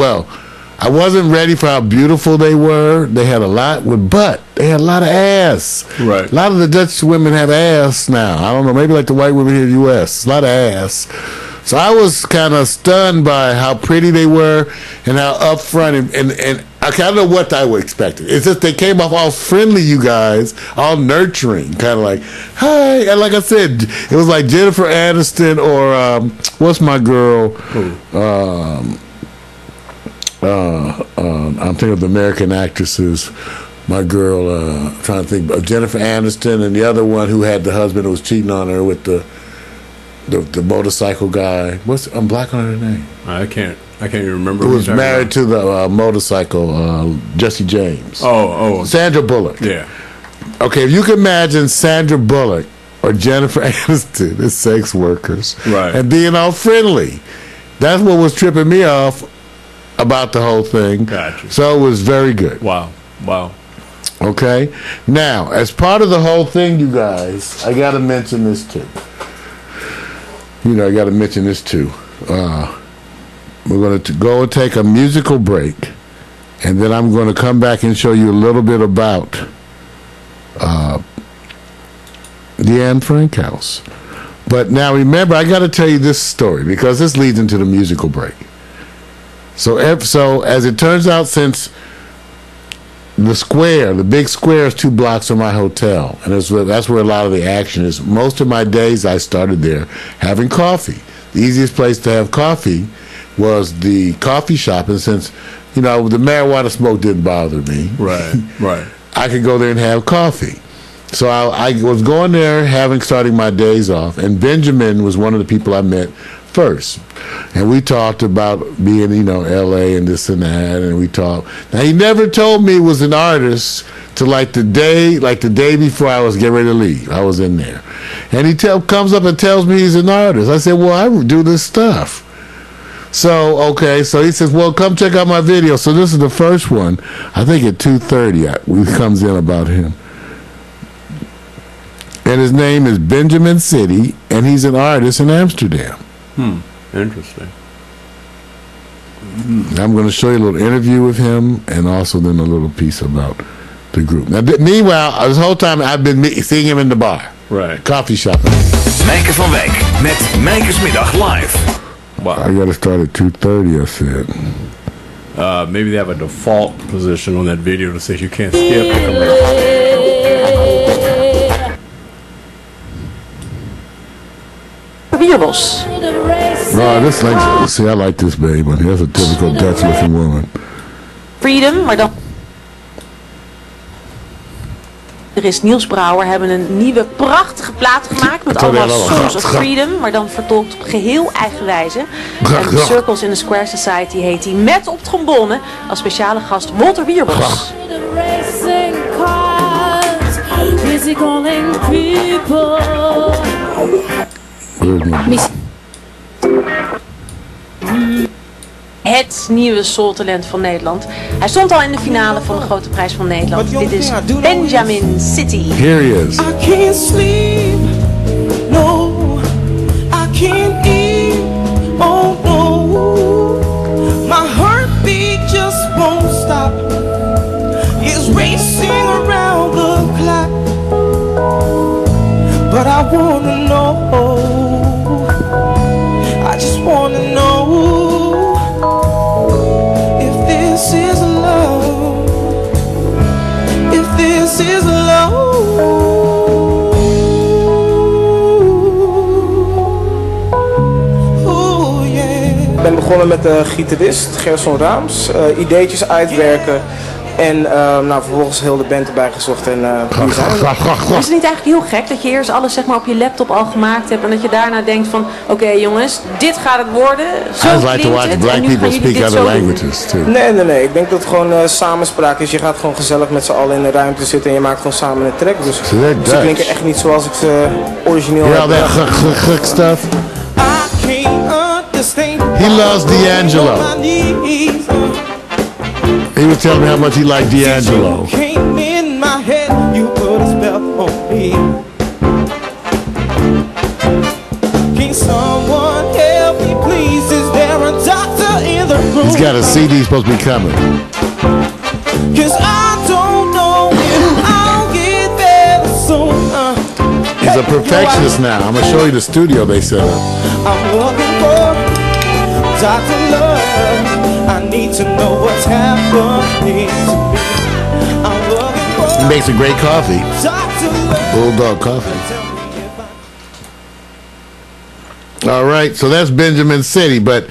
ready for how beautiful they were. They had a lot with butt. They had a lot of ass. Right. A lot of the Dutch women have ass now. I don't know, maybe like the white women here in the U.S. A lot of ass. So I was kind of stunned by how pretty they were and how upfront and I kind of know what I would expect. It's just they came off all friendly, you guys, all nurturing, kind of like, hi. And like I said, it was like Jennifer Aniston or what's my girl? I'm thinking of the American actresses. My girl, I'm trying to think of Jennifer Aniston and the other one who had the husband who was cheating on her with the motorcycle guy. I'm black on her name. I can't even remember. Who was married to the motorcycle, Jesse James. Oh. Sandra Bullock. Yeah. Okay, if you can imagine Sandra Bullock or Jennifer Aniston as sex workers. Right. And being all friendly. That's what was tripping me off about the whole thing. Gotcha. So it was very good. Wow. Okay? Now, as part of the whole thing, you guys, I got to mention this too. We're going to go and take a musical break, and then I'm going to come back and show you a little bit about the Anne Frank house. But now remember, I got to tell you this story because this leads into the musical break. So as it turns out, since the big square is 2 blocks from my hotel, and that's where a lot of the action is. Most of my days I started there having coffee. The easiest place to have coffee was the coffee shop, and since the marijuana smoke didn't bother me, Right. I could go there and have coffee. So I was going there starting my days off, and Benjamin was one of the people I met first, and we talked about being LA and this and that, and we talked. Now he never told me he was an artist till like the day before I was getting ready to leave. I was in there, and he comes up and tells me he's an artist. I said, well, I do this stuff. So he says, well, come check out my video. So this is the first one. I think at 2:30 we comes in about him. And his name is Benjamin City, and he's an artist in Amsterdam. Interesting. I'm going to show you a little interview with him, and also then a little piece about the group. Now, meanwhile, this whole time I've been seeing him in the bar. Right. Coffee shop. Mijke van Wijk met Mijkersmiddag live. Wow. I got to start at 2:30, I said. Maybe they have a default position on that video that says you can't skip. Bierbos. I like this babe. That's a typical Dutch-looking woman. Freedom, maar dan... Er is Niels Brouwer, hebben een nieuwe prachtige plaat gemaakt met allemaal Songs of Freedom, maar dan vertolkt op geheel eigen wijze. En Circles in the Square Society heet hij, met op trombone als speciale gast Walter Bierbos. het nieuwe soul-talent van Nederland. Hij stond al in de finale van de Grote Prijs van Nederland. Dit is Benjamin City. Here he is. I can't sleep, no, I can't eat, oh no, my heartbeat just won't stop, it's racing around the clock, but I wanna know, I just wanna know, if this is love, if this is love. Ik ben begonnen met de gitarist Gerson Raams, ideetjes uitwerken en vervolgens heel de band erbij gezocht en hier zijn we. Is het niet eigenlijk heel gek dat je eerst alles zeg maar op je laptop al gemaakt hebt en dat je daarna denkt van oké, jongens, dit gaat het worden, zo I like to klinkt watch het black en nu people gaan jullie speak dit other zo doen. languages too. Nee, ik denk dat het gewoon samenspraak is. Je gaat gewoon gezellig met z'n allen in de ruimte zitten en je maakt gewoon samen een track. Dus ze klinken echt niet zoals ik ze origineel Hear heb. all that stuff? He loves D'Angelo. He was telling me how much he liked D'Angelo. Came in my head, you put a spell on me. Can someone help me, please? Is there a doctor in the room? He's got a CD supposed to be coming. 'Cause I don't know if I'll get better soon. He's a perfectionist now. I'm gonna show you the studio they set up. I'm looking for Dr. Love. I need to know what's happening to me. I'm looking for He makes a great coffee. Dr. Love. Bulldog coffee. All right, so that's Benjamin City. But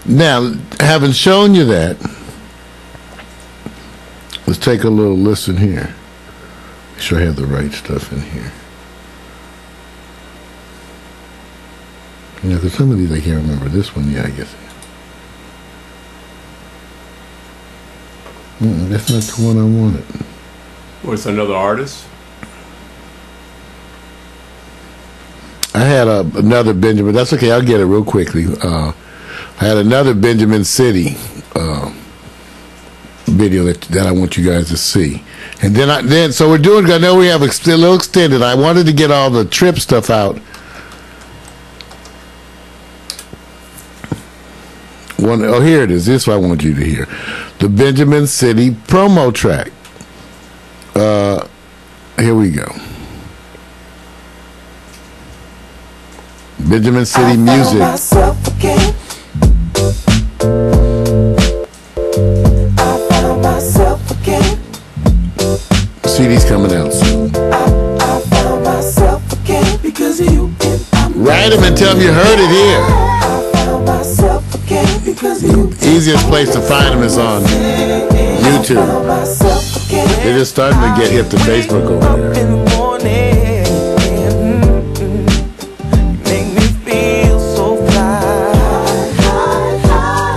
now, having shown you that, let's take a little listen here. Make sure I have the right stuff in here. Yeah, because some of these I can't remember. This one, yeah, I guess. That's not the one I wanted. What's another artist? I had another Benjamin. That's okay. I'll get it real quickly. I had another Benjamin City video that I want you guys to see, and then so we're doing. I know we have a little extended. I wanted to get all the trip stuff out. Here it is. This is what I want you to hear. The Benjamin City promo track. Here we go. Benjamin City music. CD's coming out soon. Write them and tell them you heard it here. Easiest place to find them is on YouTube. They're just starting to get hip to Facebook over there.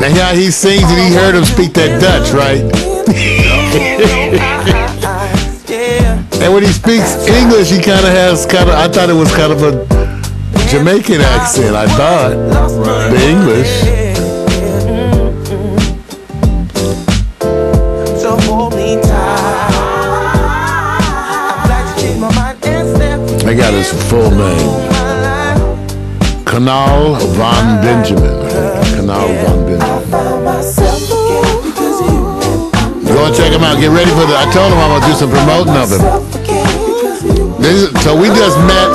Now yeah, he sings and he heard him speak that Dutch, right? And when he speaks English, he kind of has I thought it was kind of a Jamaican accent, I thought. The English. I got his full name. Canal van Benjamin. Canal van Benjamin. Go and check him out. Get ready for I told him I'm going to do some promoting of him. So we just met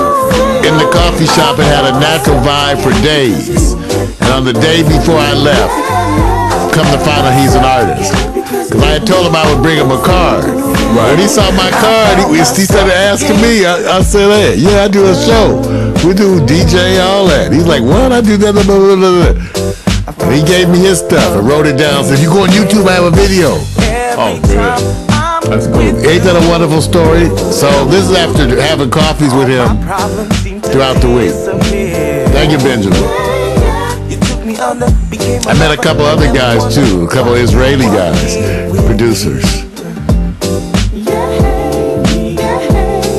in the coffee shop and had a natural vibe for days. And on the day before I left, come to find out he's an artist. Because I had told him I would bring him a card. Right. When he saw my card, he started asking me. I said, hey, yeah, I do a show. We do DJ, all that. He's like, what? I do that, blah, blah, blah, blah. And he gave me his stuff and wrote it down. Said, if you go on YouTube, I have a video. Oh, good. That's cool. Ain't that a wonderful story? So this is after having coffees with him throughout the week. Thank you, Benjamin. I met a couple other guys, too. A couple Israeli guys, producers.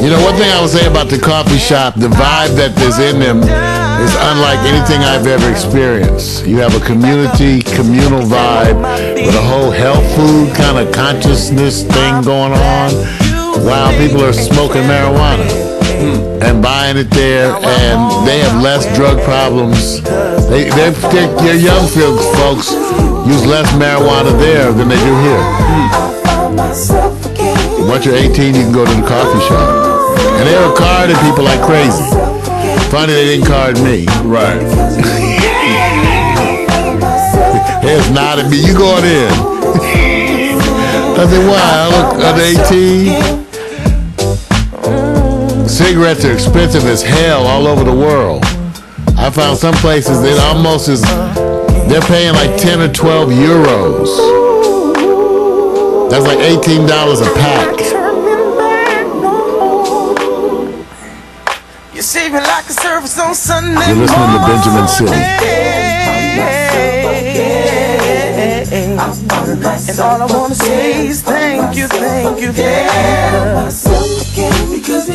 You You know, one thing I would say about the coffee shop, the vibe that is in them is unlike anything I've ever experienced. You have a communal vibe with a whole health food kind of consciousness thing going on while people are smoking marijuana and buying it there, and they have less drug problems. Your young folks use less marijuana there than they do here. Once you're 18, you can go to the coffee shop. And they were carding people like crazy. Funny they didn't card me. Right. It's not at me. You going in. I said, why? I look under 18. Cigarettes are expensive as hell all over the world. I found some places that almost is, they're paying like 10 or 12 euros. That's like $18 a pack. You save me like a service on Sunday. You're listening to Benjamin City. And all I wanna say is thank you, thank you, thank you.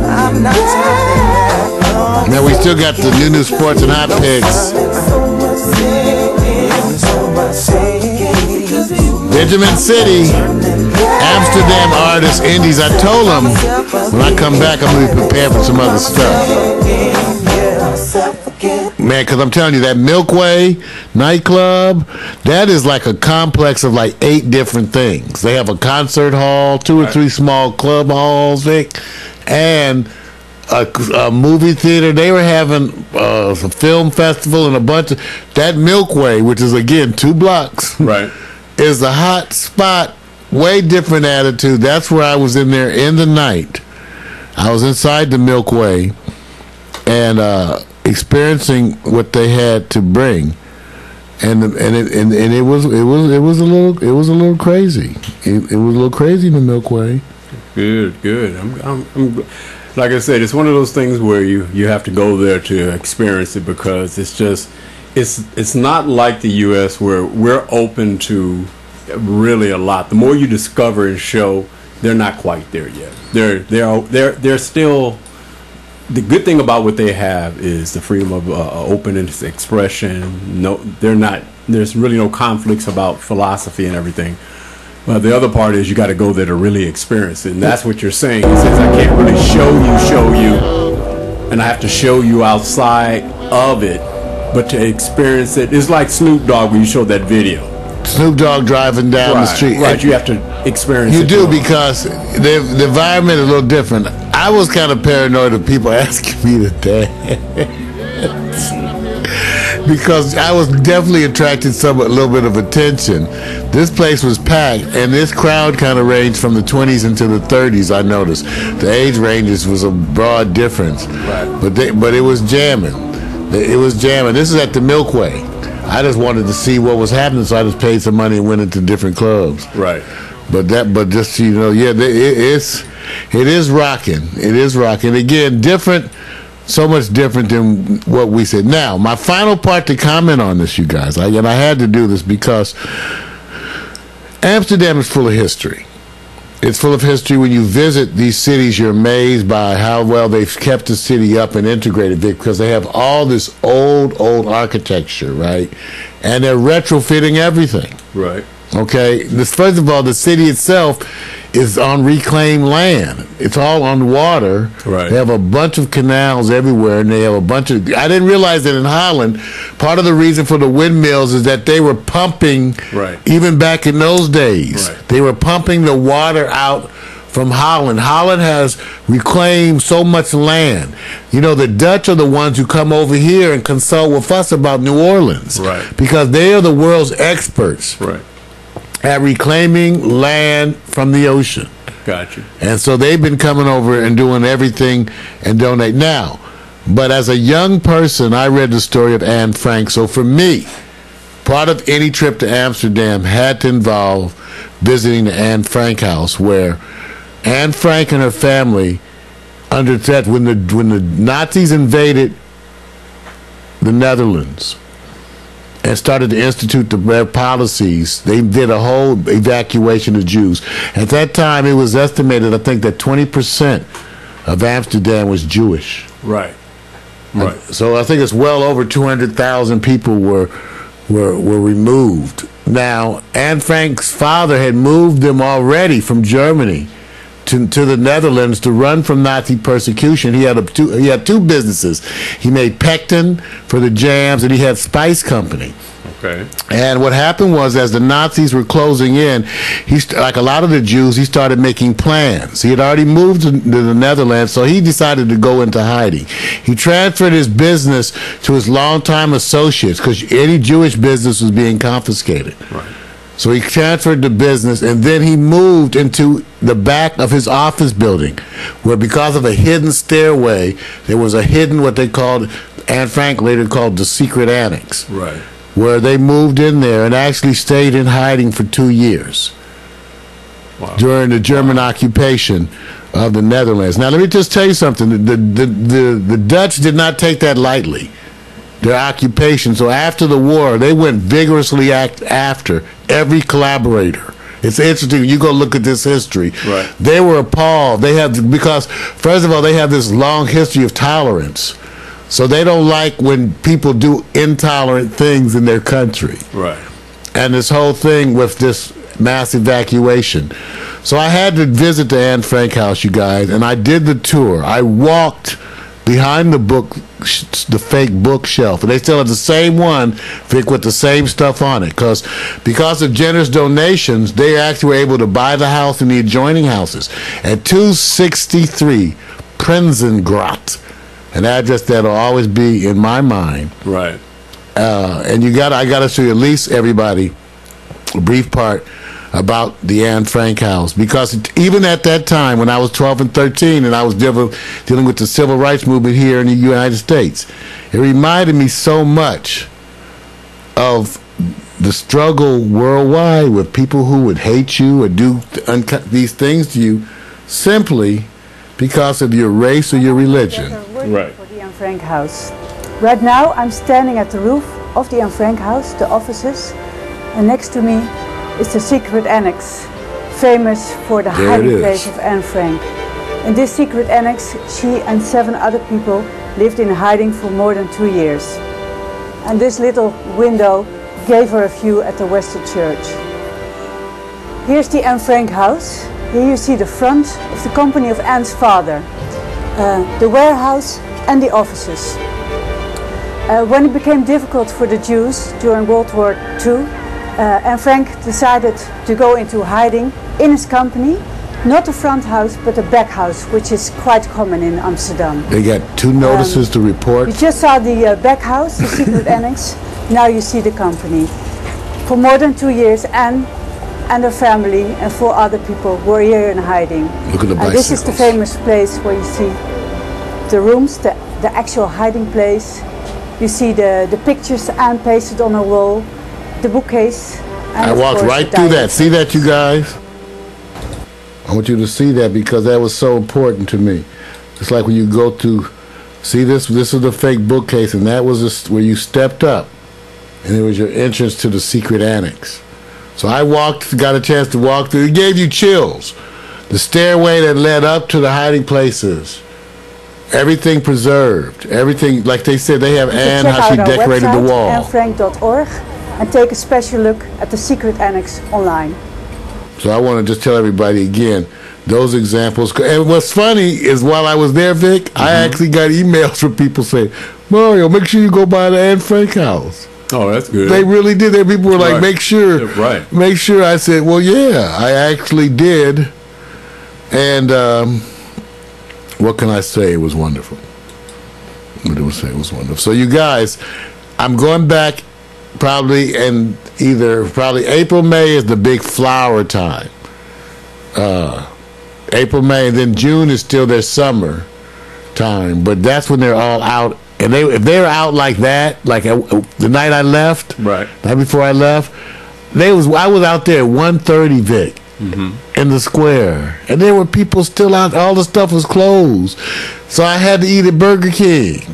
I'm not tired. Now we still got the new sports and hot picks. Benjamin City, Amsterdam artists, indies. I told them when I come back I'm going to be prepared for some other stuff. Man, because I'm telling you, that Milkway nightclub, that is like a complex of like 8 different things. They have a concert hall, 2 or 3 small club halls, Vic, and a movie theater. They were having a film festival and a bunch of... That Milkway, which is, again, 2 blocks, Right. is a hot spot. Way different attitude. That's where I was in there in the night. I was inside the Milkway and experiencing what they had to bring, and it was a little crazy. It was a little crazy in the Milkway. Good. I'm like I said, it's one of those things where you have to go there to experience it, because it's not like the U.S. where we're open to really a lot. The more you discover and show, they're not quite there yet. They're still. The good thing about what they have is the freedom of openness, expression. No, they're not. There's really no conflicts about philosophy and everything. But the other part is you got to go there to really experience it, and that's what you're saying. It says I can't really show you, and I have to show you outside of it. But to experience it, it's like Snoop Dogg when you showed that video. Snoop Dogg driving down the street. Right, you have to experience it. You do, because the environment is a little different. I was kind of paranoid of people asking me to dance. Because I was definitely attracting a little bit of attention. This place was packed, and this crowd kind of ranged from the 20s into the 30s, I noticed. The age ranges was a broad difference. Right. But it was jamming. It was jamming. This is at the Milkway. I just wanted to see what was happening, so I just paid some money and went into different clubs. Right. But just, you know, yeah, it is rocking. It is rocking. Again, different, so much different than what we said. Now, my final part to comment on this, you guys, and I had to do this because Amsterdam is full of history. It's full of history. When you visit these cities, you're amazed by how well they've kept the city up and integrated it, because they have all this old architecture, right? And they're retrofitting everything. Right. Okay? First of all, the city itself is on reclaimed land. It's all on water. Right. They have a bunch of canals everywhere, and they have a bunch of... I didn't realize that in Holland, part of the reason for the windmills is that they were pumping, right, even back in those days. Right. They were pumping the water out from Holland. Holland has reclaimed so much land. You know, the Dutch are the ones who come over here and consult with us about New Orleans. Right. Because they are the world's experts. Right. At reclaiming land from the ocean. Gotcha. And so they've been coming over and doing everything and donate. Now, but as a young person, I read the story of Anne Frank. So for me, part of any trip to Amsterdam had to involve visiting the Anne Frank house, where Anne Frank and her family, under threat when the Nazis invaded the Netherlands, and started to institute their policies. They did a whole evacuation of Jews. At that time, it was estimated, I think, that 20% of Amsterdam was Jewish. Right. So I think it's well over 200,000 people were removed. Now, Anne Frank's father had moved them already from Germany to the Netherlands to run from Nazi persecution. He had two businesses. He made pectin for the jams, and he had Spice Company. Okay. And what happened was, as the Nazis were closing in, like a lot of the Jews, he started making plans. He had already moved to the Netherlands, so he decided to go into hiding. He transferred his business to his longtime associates, because any Jewish business was being confiscated. Right. So he transferred the business, and then he moved into the back of his office building, where because of a hidden stairway, there was a hidden, what they called, Anne Frank later called the secret annex. Right. Where they moved in there and actually stayed in hiding for 2 years. Wow. During the German occupation of the Netherlands. Now, let me just tell you something. The Dutch did not take that lightly, their occupation. So after the war, they went vigorously after every collaborator. It's interesting. You go look at this history. Right. They were appalled. Because, first of all, they have this long history of tolerance. So they don't like when people do intolerant things in their country. Right. And this whole thing with this mass evacuation. So I had to visit the Anne Frank house, you guys, and I did the tour. I walked behind the fake bookshelf, and they still have the same one, Vic, with the same stuff on it. Because of generous donations, they actually were able to buy the house and the adjoining houses at 263 Prinsengracht. An address that'll always be in my mind. Right. And I got to show you, at least everybody, a brief part about the Anne Frank house. Because even at that time, when I was 12 and 13, and I was dealing with the civil rights movement here in the United States, it reminded me so much of the struggle worldwide with people who would hate you or do these things to you simply because of your race or your religion. Right. For the Anne Frank house. Right now I'm standing at the roof of the Anne Frank house, the offices, and next to me is the secret annex, famous for the hiding place of Anne Frank. In this secret annex, she and 7 other people lived in hiding for more than 2 years. And this little window gave her a view at the Western Church. Here's the Anne Frank house. Here you see the front of the company of Anne's father, the warehouse and the offices. When it became difficult for the Jews during World War II, Anne Frank decided to go into hiding in his company, not the front house but the back house, which is quite common in Amsterdam. They got 2 notices to report. You just saw the back house, the secret annex. Now you see the company. For more than 2 years, Anne and her family and 4 other people were here in hiding. Look at the bicycles. This is the famous place where you see the rooms, the actual hiding place. You see the pictures Anne pasted on her wall, the bookcase. And I walked right through that. See that, you guys? I want you to see that because that was so important to me. It's like when you go to see this is the fake bookcase, and that was where you stepped up, and it was your entrance to the secret annex. So I got a chance to walk through. It gave you chills. The stairway that led up to the hiding places. Everything preserved. Everything, like they said, they have Anne, how she decorated the wall. AnneFrank.org and take a special look at the secret annex online. So I want to just tell everybody again, those examples. And what's funny is while I was there, Vic, I actually got emails from people saying, Mario, make sure you go by the Anne Frank house. Oh, that's good. They really did. People were like, make sure. Yeah, right. Make sure. I said, well, yeah, I actually did. And what can I say? It was wonderful. What do I say? It was wonderful. So you guys, I'm going back probably April, May is the big flower time. April, May, and then June is still their summer time. But that's when they're all out. And if they were out like that, like the night I left, right, night before I left, I was out there at 1:30, Vic, in the square, and there were people still out. All the stuff was closed, so I had to eat at Burger King.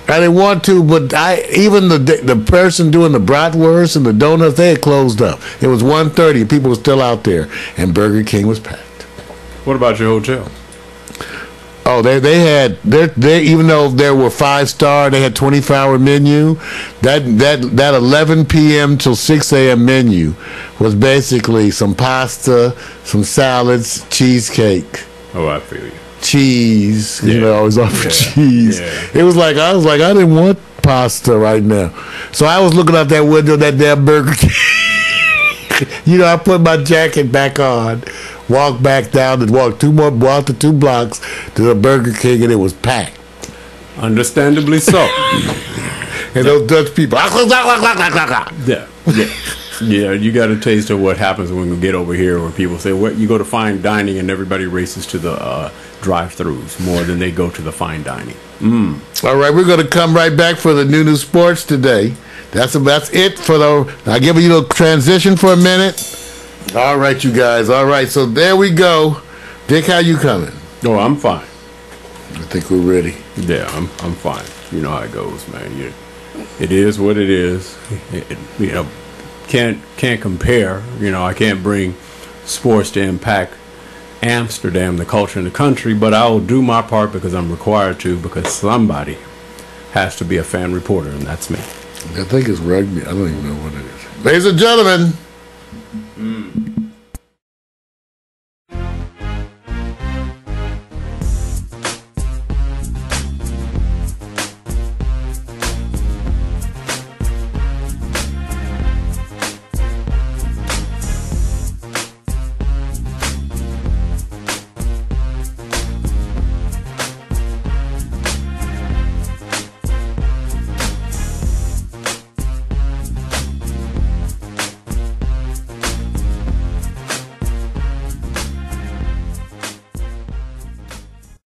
I didn't want to, but even the person doing the bratwurst and the donuts, they had closed up. It was 1:30, and people were still out there, and Burger King was packed. What about your hotel? Oh, they had even though there were 5-star, they had 24-hour menu. That 11 p.m. till 6 a.m. menu was basically some pasta, some salads, cheesecake. Oh, I feel you. Cheese, Yeah. you know, I was offered cheese. Yeah. It was like I didn't want pasta right now, so I was looking out that window, that damn Burger King. You know, I put my jacket back on, walked back down, and walked the 2 blocks to the Burger King, and it was packed. Understandably so. And those Dutch people. Yeah, you got a taste of what happens when we get over here, where people say, "What you go to fine dining," and everybody races to the drive-throughs more than they go to the fine dining. All right, we're going to come right back for the new sports today. That's it for the. I'll give you a transition for a minute. All right, you guys. All right, so there we go. Dick, how you coming? Oh, I'm fine. I think we're ready. Yeah, I'm fine. You know how it goes, man. It is what it is. You know, can't compare. You know, I can't bring sports to impact Amsterdam, the culture in the country, but I will do my part because I'm required to, because somebody has to be a fan reporter, and that's me. I think it's rugby. I don't even know what it is. Ladies and gentlemen.